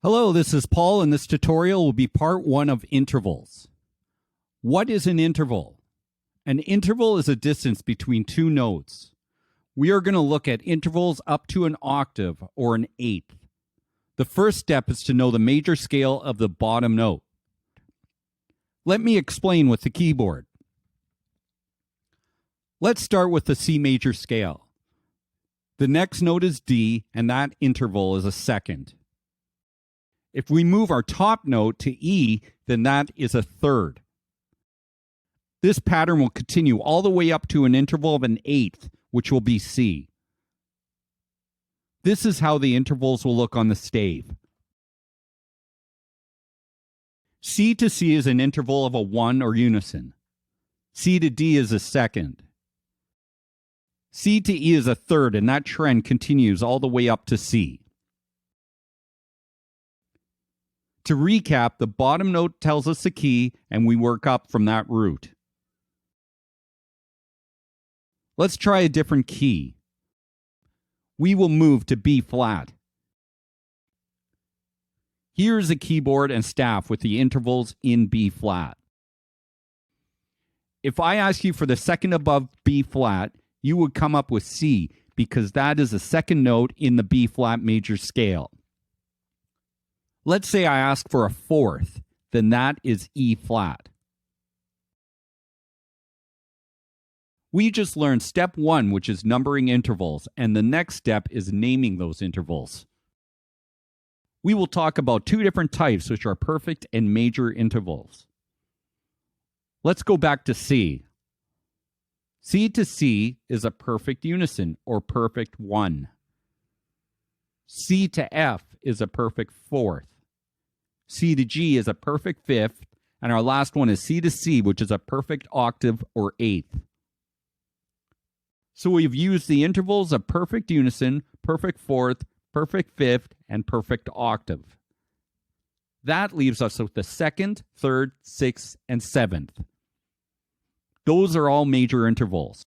Hello, this is Paul, and this tutorial will be part one of intervals. What is an interval? An interval is a distance between two notes. We are going to look at intervals up to an octave or an eighth. The first step is to know the major scale of the bottom note. Let me explain with the keyboard. Let's start with the C major scale. The next note is D, and that interval is a second. If we move our top note to E, then that is a third. This pattern will continue all the way up to an interval of an eighth, which will be C. This is how the intervals will look on the stave. C to C is an interval of a 1 or unison. C to D is a second. C to E is a third, and that trend continues all the way up to C. To recap, the bottom note tells us the key, and we work up from that root. Let's try a different key. We will move to B flat. Here's a keyboard and staff with the intervals in B flat. If I ask you for the second above B flat, you would come up with C, because that is the second note in the B flat major scale. Let's say I ask for a fourth, then that is E flat. We just learned step 1, which is numbering intervals, and the next step is naming those intervals. We will talk about two different types, which are perfect and major intervals. Let's go back to C. C to C is a perfect unison, or perfect 1. C to F is a perfect fourth. C to G is a perfect fifth, and our last one is C to C, which is a perfect octave or eighth. So we've used the intervals of perfect unison, perfect fourth, perfect fifth, and perfect octave. That leaves us with the second, third, sixth, and seventh. Those are all major intervals.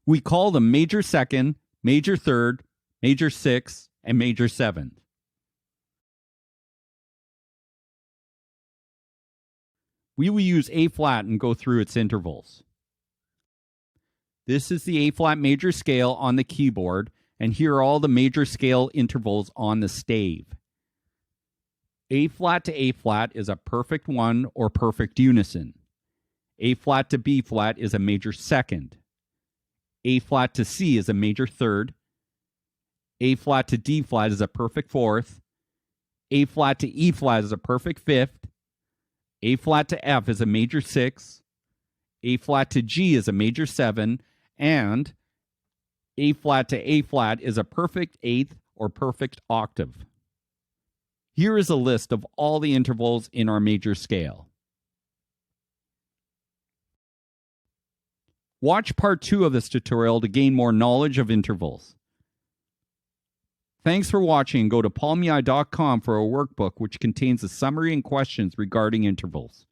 We call them major second, major third, major sixth, and major seventh. We will use A flat and go through its intervals. This is the A flat major scale on the keyboard, and here are all the major scale intervals on the stave. A flat to A flat is a perfect 1 or perfect unison. A flat to B flat is a major second. A flat to C is a major third. A flat to D flat is a perfect fourth. A flat to E flat is a perfect fifth. A flat to F is a major 6. A flat to G is a major 7. And A flat to A flat is a perfect eighth or perfect octave. Here is a list of all the intervals in our major scale. Watch part 2 of this tutorial to gain more knowledge of intervals. Thanks for watching. Go to palmi.com for a workbook which contains a summary and questions regarding intervals.